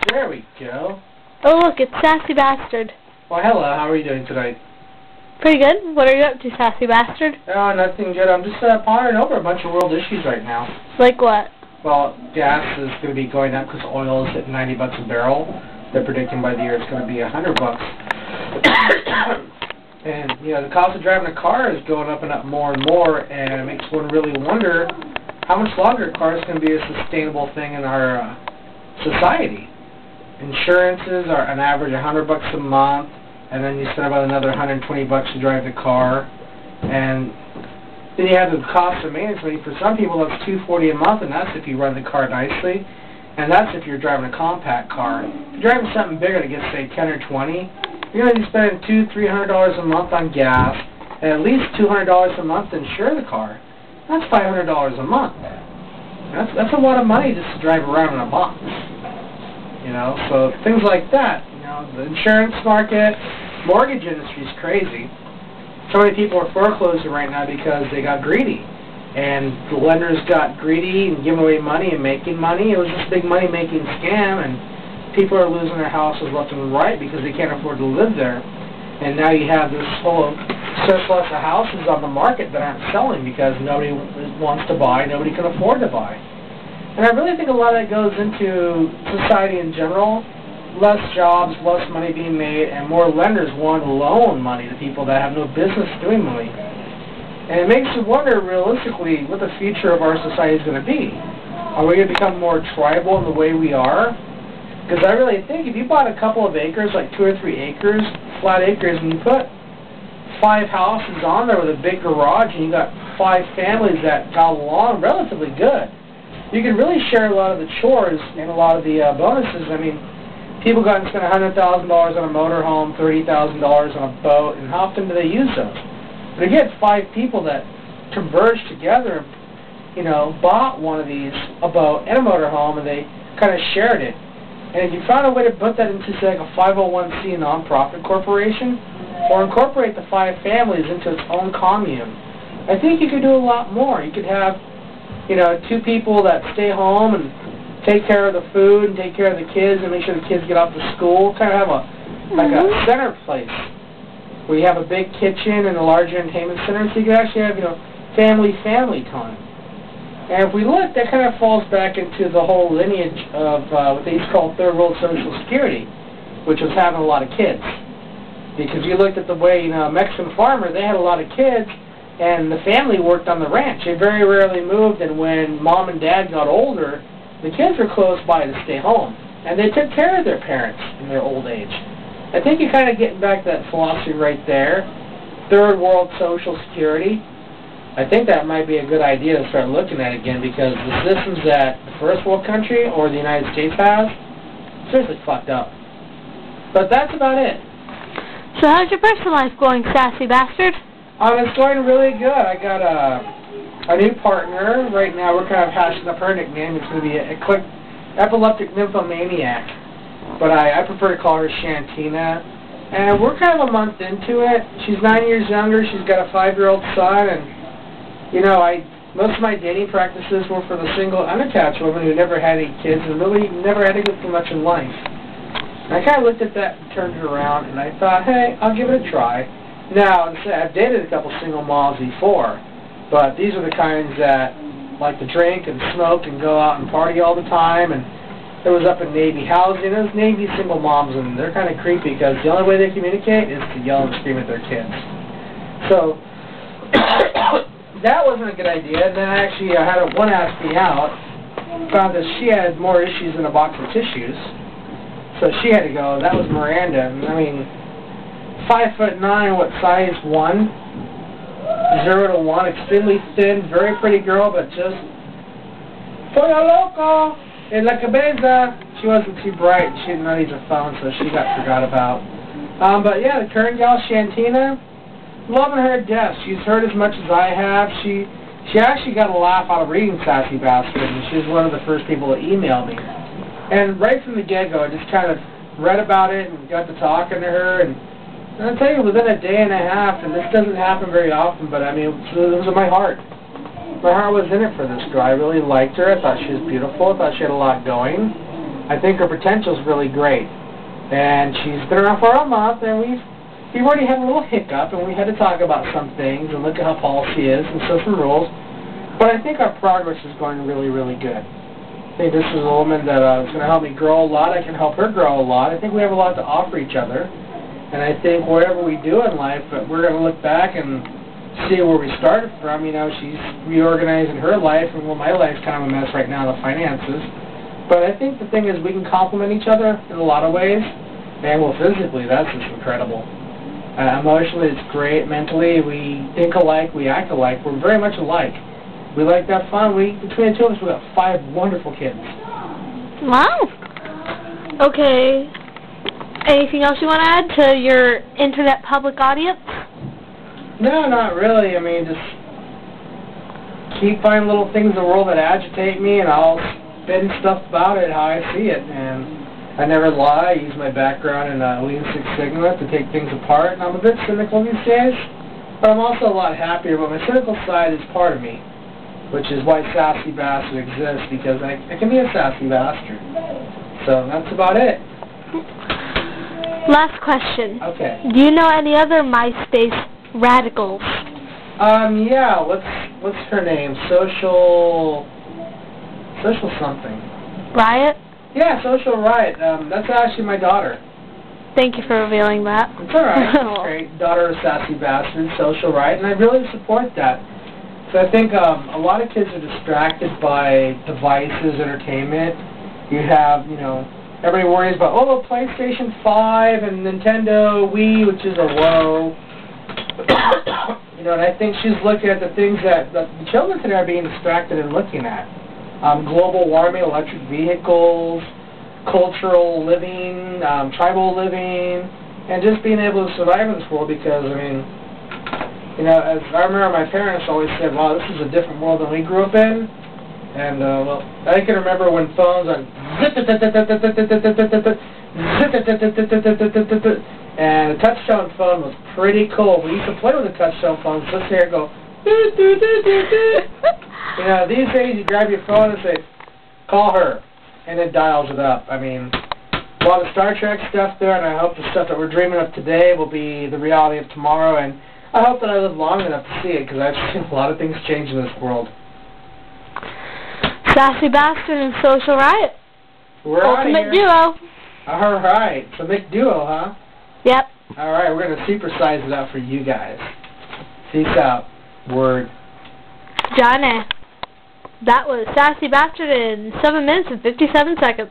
There we go. Oh look, it's Sassy Bastard. Well, hello, how are you doing tonight? Pretty good. What are you up to, Sassy Bastard? Oh, nothing good. I'm just pondering over a bunch of world issues right now. Like what? Well, gas is going to be going up because oil is hitting $90 a barrel. They're predicting by the year it's going to be $100. And, you know, the cost of driving a car is going up and up more and more, and it makes one really wonder how much longer a car is going to be a sustainable thing in our society. Insurances are on average $100 a month, and then you spend about another $120 to drive the car, and then you have the cost of maintenance. For some people, that's $240 a month, and that's if you run the car nicely, and that's if you're driving a compact car. If you're driving something bigger that gets, say, 10 or 20, you're going to be spending $200–300 a month on gas, and at least $200 a month to insure the car. That's $500 a month. That's a lot of money just to drive around in a box. You know, so things like that. You know, the insurance market, mortgage industry is crazy. So many people are foreclosing right now because they got greedy, and the lenders got greedy and giving away money and making money. It was this big money-making scam, and people are losing their houses left and right because they can't afford to live there. And now you have this whole surplus of houses on the market that aren't selling because nobody wants to buy, nobody can afford to buy. And I really think a lot of that goes into society in general. Less jobs, less money being made, and more lenders want to loan money to people that have no business doing money. And it makes you wonder, realistically, what the future of our society is going to be. Are we going to become more tribal in the way we are? Because I really think if you bought a couple of acres, like 2 or 3 acres, flat acres, and you put 5 houses on there with a big garage, and you got 5 families that got along relatively good, you can really share a lot of the chores and a lot of the bonuses. I mean, people got to spend $100,000 on a motorhome, $30,000 on a boat, and how often do they use those? But you get 5 people that converged together, you know, bought one of these, a boat and a motorhome, and they kind of shared it. And if you found a way to put that into, say, like a 501c nonprofit corporation, or incorporate the 5 families into its own commune, I think you could do a lot more. You could have, you know, 2 people that stay home and take care of the food and take care of the kids and make sure the kids get off to school. Kind of have a center place where you have a big kitchen and a large entertainment center, so you can actually have, you know, family time. And if we look, that kind of falls back into the whole lineage of what they used to call third world social security, which was having a lot of kids. Because you looked at the way, you know, a Mexican farmer, they had a lot of kids, and the family worked on the ranch. They very rarely moved, and when mom and dad got older, the kids were close by to stay home. And they took care of their parents in their old age. I think you're kind of getting back to that philosophy right there. Third world social security. I think that might be a good idea to start looking at again, because the systems that the first world country or the United States has, seriously fucked up. But that's about it. So how's your personal life going, Sassy Bastard? It's going really good. I got a new partner. Right now we're kind of hashing up her nickname. It's going to be Epileptic Nymphomaniac. But I prefer to call her Shantina. And we're kind of a month into it. She's 9 years younger. She's got a 5-year-old son. And, you know, most of my dating practices were for the single, unattached woman who never had any kids and really never had to go through much in life. And I kind of looked at that and turned it around, and I thought, hey, I'll give it a try. Now, I've dated a couple single moms before, but these are the kinds that like to drink and smoke and go out and party all the time. And it was up in Navy housing. It was Navy single moms, and they're kind of creepy because the only way they communicate is to yell and scream at their kids. So that wasn't a good idea. And then I actually had one ask me out, found that she had more issues than a box of tissues. So she had to go. That was Miranda. And, I mean, 5'9", what size? 1? 0 to 1, extremely thin, very pretty girl, but just Pollo loco en la cabeza. She wasn't too bright. She didn't know to use a phone, so she got forgot about. But yeah, the current gal, Shantina, loving her to death. She's heard as much as I have. She actually got a laugh out of reading Sassy Bastard, and she was one of the first people to email me. And right from the get-go, I just kind of read about it and got to talking to her. And I'll tell you, within a day and a half, and this doesn't happen very often, but I mean, it was in my heart. My heart was in it for this girl. I really liked her. I thought she was beautiful. I thought she had a lot going. I think her potential's really great. And she's been around for a month, and we've already had a little hiccup, and we had to talk about some things and look at how policy is and set some rules. But I think our progress is going really, really good. I think this is a woman that is going to help me grow a lot. I can help her grow a lot. I think we have a lot to offer each other. And I think whatever we do in life, we're going to look back and see where we started from. You know, she's reorganizing her life, and well, my life's kind of a mess right now, the finances. But I think the thing is we can complement each other in a lot of ways. And well, physically, that's just incredible. Emotionally, it's great. Mentally, we think alike, we act alike. We're very much alike. We like that fun. Between the two of us, we got 5 wonderful kids. Wow. Okay. Anything else you want to add to your internet public audience? No, not really. I mean, just keep finding little things in the world that agitate me, and I'll spin stuff about it how I see it. And I never lie. I use my background in Lean Six Sigma to take things apart, and I'm a bit cynical these days. But I'm also a lot happier. But my cynical side is part of me, which is why Sassy Bastard exists, because I can be a sassy bastard. So that's about it. Last question. Okay. Do you know any other MySpace radicals? Yeah. What's her name? Social something. Riot? Yeah, Social Riot. That's actually my daughter. Thank you for revealing that. It's all right. It's great. Daughter of Sassy Bastard, Social Riot, and I really support that. So I think a lot of kids are distracted by devices, entertainment. You have, everybody worries about, PlayStation 5 and Nintendo Wii, which is a woe. And I think she's looking at the things that the children today are being distracted and looking at. Global warming, electric vehicles, cultural living, tribal living, and just being able to survive in this world because, as I remember my parents always said, wow, this is a different world than we grew up in. And, I can remember when phones went and the touch-tone phone was pretty cool. We used to play with the touch-tone phones, just hear it go, these days you grab your phone and say, call her, and it dials it up. I mean, a lot of Star Trek stuff there, and I hope the stuff that we're dreaming of today will be the reality of tomorrow, and I hope that I live long enough to see it, because I've seen a lot of things change in this world. Sassy Bastard and Social Riot. We're Ultimate duo. All right. So big duo, huh? Yep. All right, we're going to supersize it out for you guys. Peace out. Word. Johnny. That was Sassy Bastard in 7 minutes and 57 seconds.